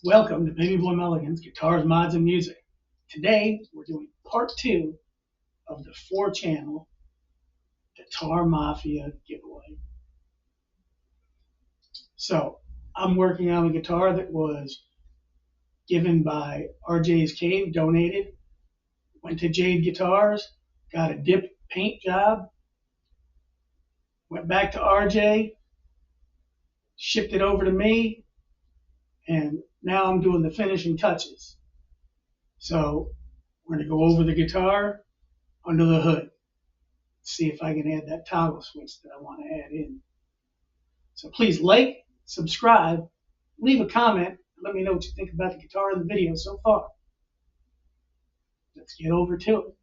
Welcome to Baby Boy Mulligan's Guitars, Mods, and Music. Today, we're doing part 2 of the 4-channel Guitar Mafia giveaway. So, I'm working on a guitar that was given by RJ's Cave, donated. Went to Jade Guitars, got a dip paint job, went back to RJ, shipped it over to me, and now I'm doing the finishing touches. So, we're going to go over the guitar under the hood. See if I can add that toggle switch that I want to add in. So please like, subscribe, leave a comment, let me know what you think about the guitar and the video so far. Let's get over to it.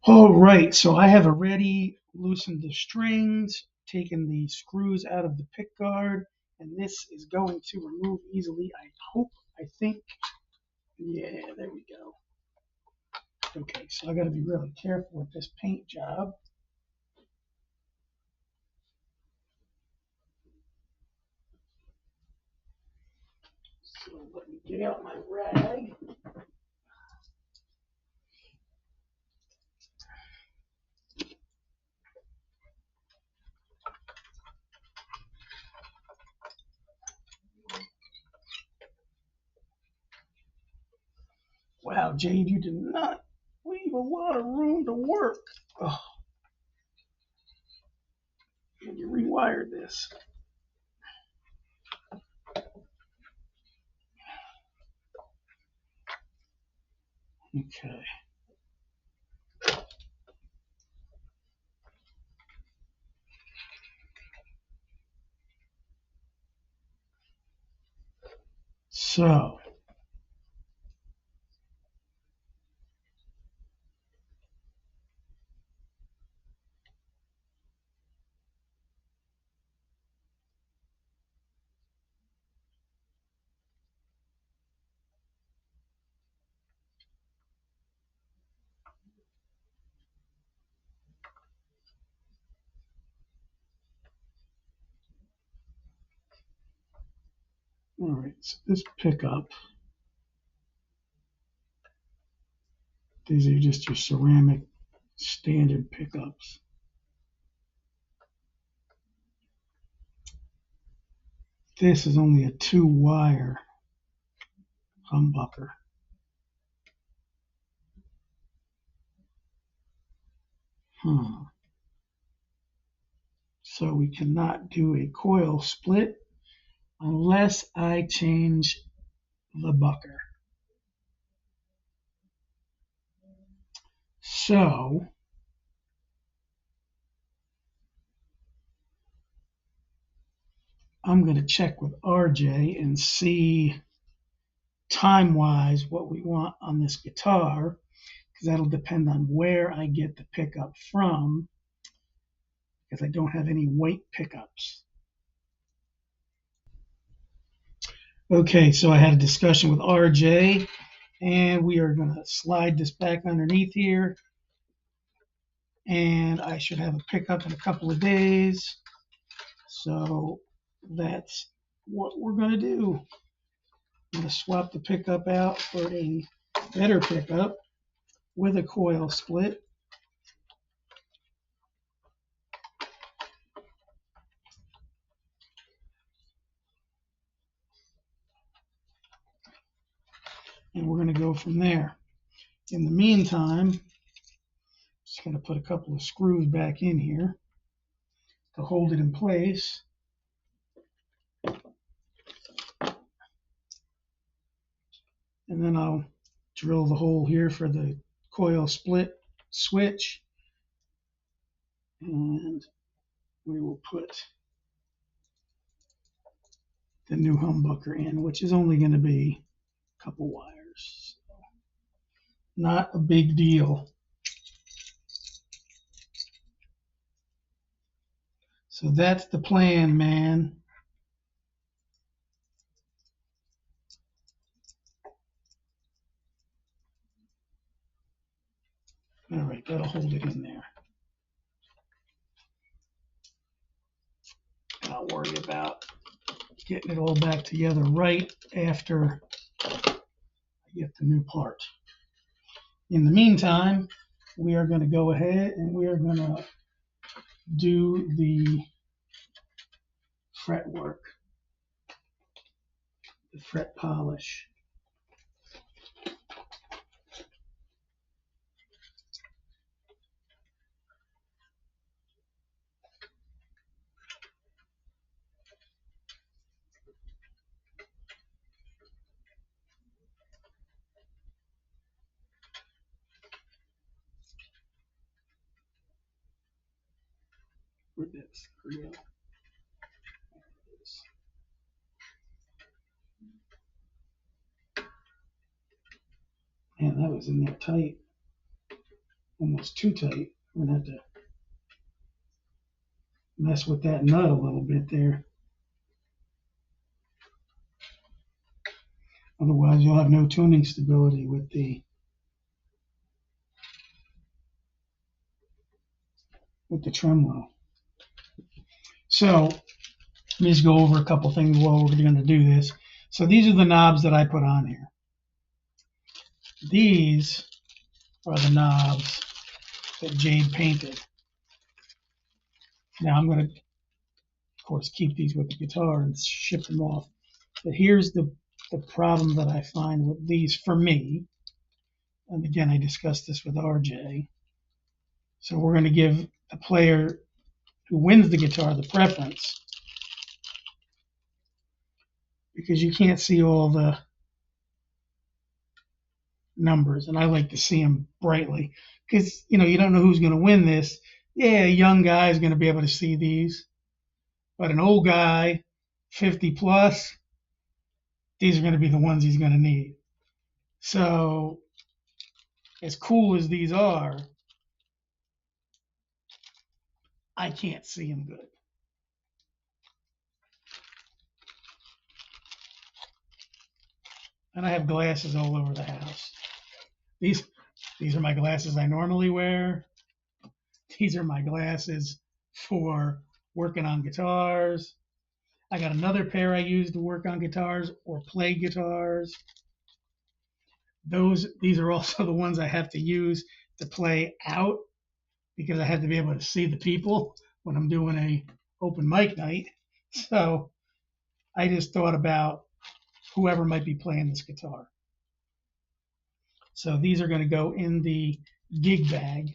All right, so I have already loosened the strings, taken the screws out of the pick guard, and this is going to remove easily, I think. Yeah, there we go. Okay, so I got to be really careful with this paint job. So let me get out my rag. Wow, Jade, you did not leave a lot of room to work. Oh, and you rewired this. Okay. So, all right, so this pickup, these are just your ceramic standard pickups. This is only a 2-wire humbucker. So we cannot do a coil split unless I change the bucker. So, I'm going to check with RJ and see time-wise what we want on this guitar, because that'll depend on where I get the pickup from, because I don't have any white pickups. Okay, so I had a discussion with RJ, and we are going to slide this back underneath here, and I should have a pickup in a couple of days. So that's what we're going to do. I'm going to swap the pickup out for a better pickup with a coil split. And we're going to go from there. In the meantime, just going to put a couple of screws back in here to hold it in place. And then I'll drill the hole here for the coil split switch. And we will put the new humbucker in, which is only going to be a couple wires. So not a big deal. So that's the plan, man. All right, that'll hold it in there. I'll worry about getting it all back together right after I get the new part. In the meantime, we are going to go ahead and we are going to do the fret work, the fret polish. Where'd that go? Man, that was in there tight. Almost too tight. I'm going to have to mess with that nut a little bit there. Otherwise, you'll have no tuning stability with the tremolo. So let me just go over a couple things while we're going to do this. So these are the knobs that I put on here. These are the knobs that Jade painted. Now I'm going to, of course, keep these with the guitar and ship them off. But here's the problem that I find with these for me. And again, I discussed this with RJ. So we're going to give the player who wins the guitar the preference, because you can't see all the numbers, and I like to see them brightly, because you don't know who's going to win this. Yeah, a young guy is going to be able to see these, but an old guy, 50 plus, these are going to be the ones he's going to need. So as cool as these are, I can't see them good. And I have glasses all over the house. These are my glasses I normally wear. These are my glasses for working on guitars. I got another pair I use to work on guitars or play guitars. These are also the ones I have to use to play out, because I have to be able to see the people when I'm doing a open mic night. So I just thought about whoever might be playing this guitar. So these are going to go in the gig bag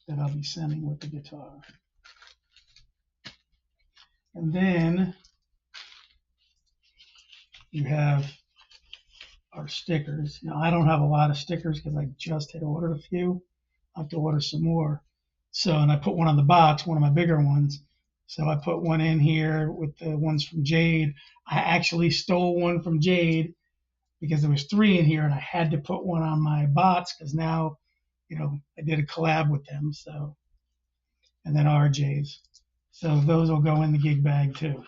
that I'll be sending with the guitar. And then you have our stickers. Now, I don't have a lot of stickers because I just had ordered a few. I'll have to order some more. So, and I put one on the box, one of my bigger ones. So I put one in here with the ones from Jade. I actually stole one from Jade because there was 3 in here, and I had to put one on my box because now, I did a collab with them. So, and then RJ's. So those will go in the gig bag too.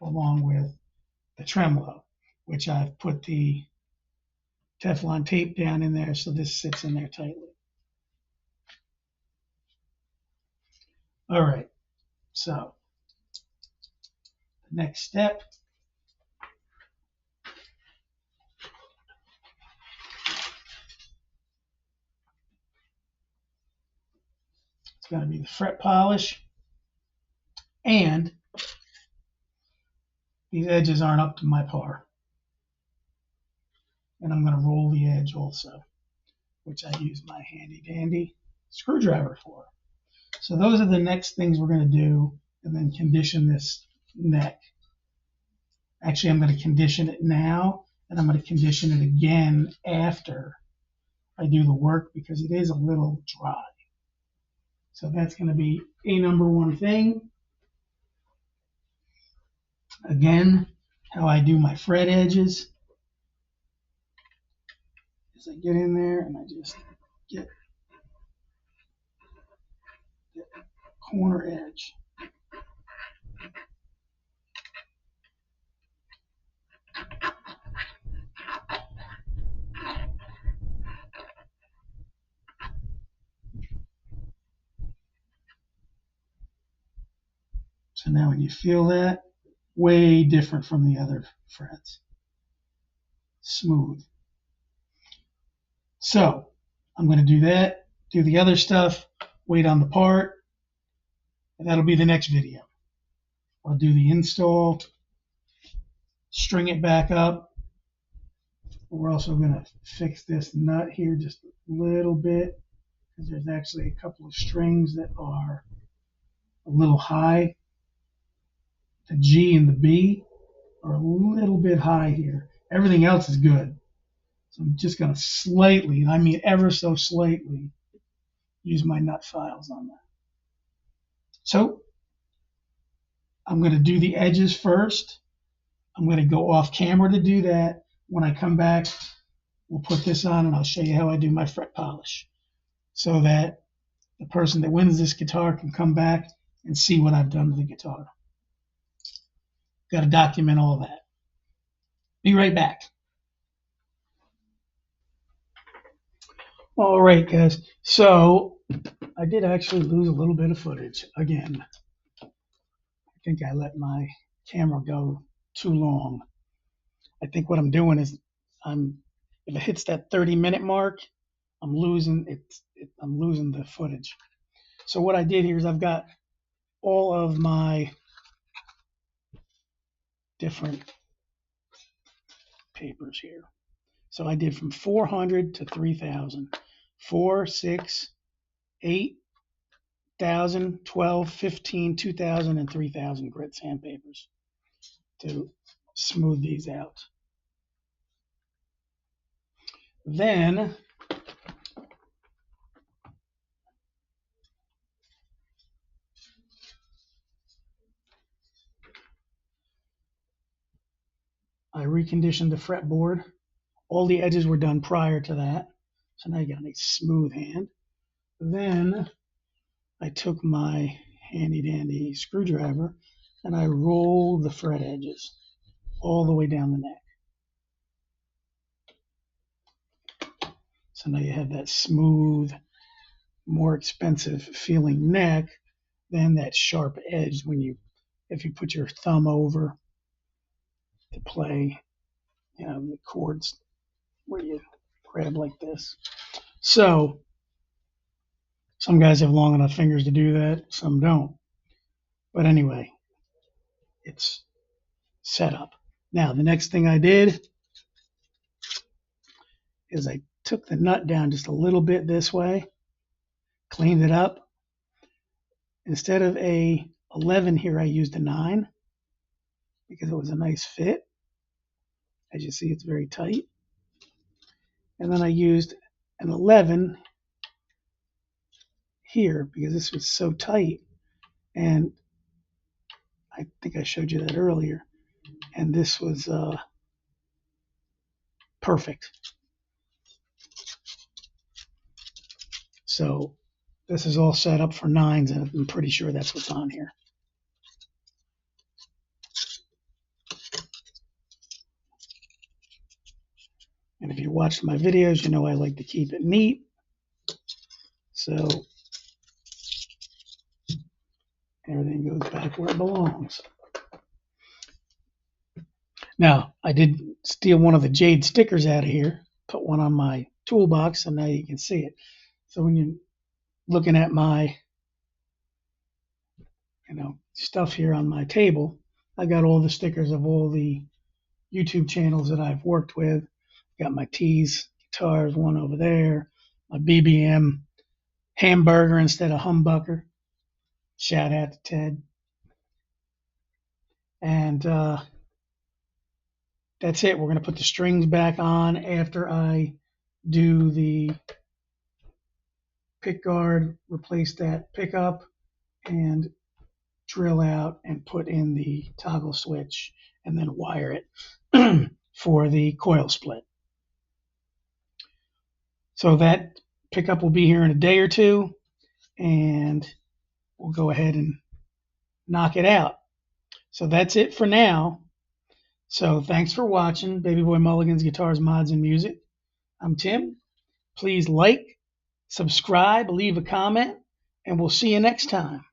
Along with the tremolo, which I've put the Teflon tape down in there, so this sits in there tightly. All right, so the next step is going to be the fret polish, and these edges aren't up to my par. And I'm going to roll the edge also, which I use my handy dandy screwdriver for. So those are the next things we're going to do, and then condition this neck. Actually, I'm going to condition it now, and I'm going to condition it again after I do the work, because it is a little dry. So that's going to be a number one thing. Again, how I do my fret edges is I get in there and I just get the corner edge. So now when you feel that, way different from the other frets. Smooth. So I'm going to do that, do the other stuff, wait on the part, and that'll be the next video. I'll do the install, string it back up. We're also going to fix this nut here just a little bit because there's actually a couple of strings that are a little high. The G and the B are a little bit high here. Everything else is good. So I'm just going to slightly, and I mean ever so slightly, use my nut files on that. So I'm going to do the edges first. I'm going to go off camera to do that. When I come back, we'll put this on and I'll show you how I do my fret polish so that the person that wins this guitar can come back and see what I've done to the guitar. Got to document all that. Be right back. All right, guys. So I did actually lose a little bit of footage again. I think I let my camera go too long. I think what I'm doing is if it hits that 30-minute mark, I'm losing the footage. So what I did here is I've got all of my different papers here. So I did from 400 to 3,000, 4, 6, 8,000, 12, 15, 2,000, and 3,000 grit sandpapers to smooth these out. Then I reconditioned the fretboard. All the edges were done prior to that. So now you got a nice smooth hand. Then I took my handy dandy screwdriver and I rolled the fret edges all the way down the neck. So now you have that smooth, more expensive feeling neck than that sharp edge if you put your thumb over to play, the chords where you grab like this. So some guys have long enough fingers to do that, some don't. But anyway, it's set up. Now, the next thing I did is I took the nut down just a little bit this way, cleaned it up. Instead of a 11 here, I used a 9 because it was a nice fit. As you see, it's very tight. And then I used an 11 here because this was so tight. And I think I showed you that earlier. And this was perfect. So this is all set up for 9s, and I'm pretty sure that's what's on here. And if you watched my videos, you know I like to keep it neat. So everything goes back where it belongs. Now, I did steal one of the jade stickers out of here, put one on my toolbox, so now you can see it. So when you're looking at my stuff here on my table, I got all the stickers of all the YouTube channels that I've worked with. Got my T's guitars, one over there, my BBM Hamburger instead of Humbucker. Shout out to Ted. And that's it. We're going to put the strings back on after I do the pick guard, replace that pickup, and drill out and put in the toggle switch and then wire it for the coil split. So that pickup will be here in a day or two, and we'll go ahead and knock it out. So that's it for now. So thanks for watching Baby Boy Mulligan's Guitars, Mods, and Music. I'm Tim. Please like, subscribe, leave a comment, and we'll see you next time.